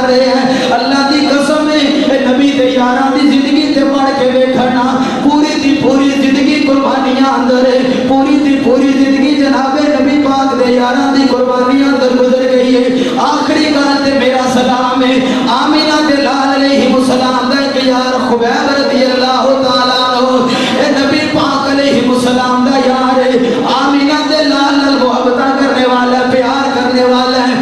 رہے ہیں. اللہ دی قسم ہے نبی دے یاراں دی زندگی تے پڑھ کے ویکھنا پوری دی پوری زندگی قربانیاں اندر ہے. پوری دی پوری زندگی جناب نبی پاک دے یاراں دی قربانیاں اندر گزر گئی ہے. آخری گل تے میرا سلام ہے آمینہ دے لال علیہ السلام دا کہ یار خبیب رضی اللہ تعالیٰ عنہ اے نبی پاک علیہ السلام دا یار ہے. آمینہ دے لال محبتہ کرنے والا پیار کرنے والا ہے.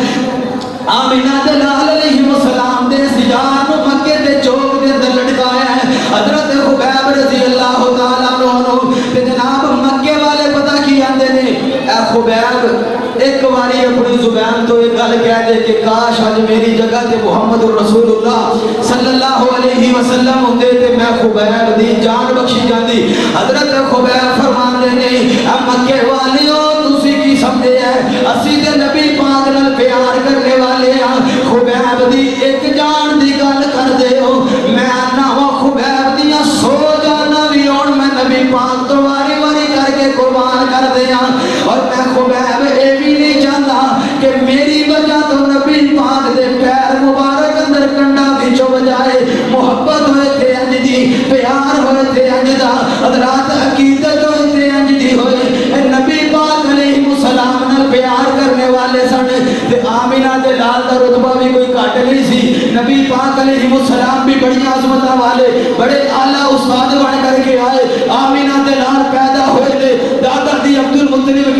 آمینہ دے لال علیہ السلام دے سجان مکے دے چوک دے اندر لٹکایا ہے حضرت خبیب رضی اللہ تعالیٰ عنہ. تے جناب مکے والے پتہ کی آندے نے اے خبیب ایک باری اپنی زبان تو ایک گل کہہ دے کہ کاش آج میری جگہ تے محمد رسول اللہ صلی اللہ علیہ وسلم ہوندے تے میں خبیب دی جان بخشی جاندی. حضرت خبیب فرماندے نے اے مکے والیو تسی کی سمجھے ہے اسی تے نبی پاک نال پیار کرنے والے ہاں. خبیب دی ایک جان دی گل کر دے ہو میں آنا ہوں خبیب دیاں 100 جانا بھی ہون میں نبی پاک تو واری واری کر کے قربان کر دے ہاں. اور میں خبیب اے بھی نہیں چاہتا کہ میری وجہ تو نبی پاک دے پیر مبارک اندر کنڈا بھی چو بجائے. محبت ہوئے تھے انج دی پیار ہوئے تھے انج دا حضرات عقیدت ہوئے تھے انج دی ہوئے نبی پاک علیہ السلام نال پیار کرنے والے سن. تے آمینہ دے لال دا رتبہ بھی کوئی کٹ نہیں سی. نبی پاک علیہ السلام بھی بڑی عظمتاں والے بڑے اعلیٰ استاد بن کر کے آئے. آمینہ دے لال پیدا ہوئے تھے دادا دی عبد المطلب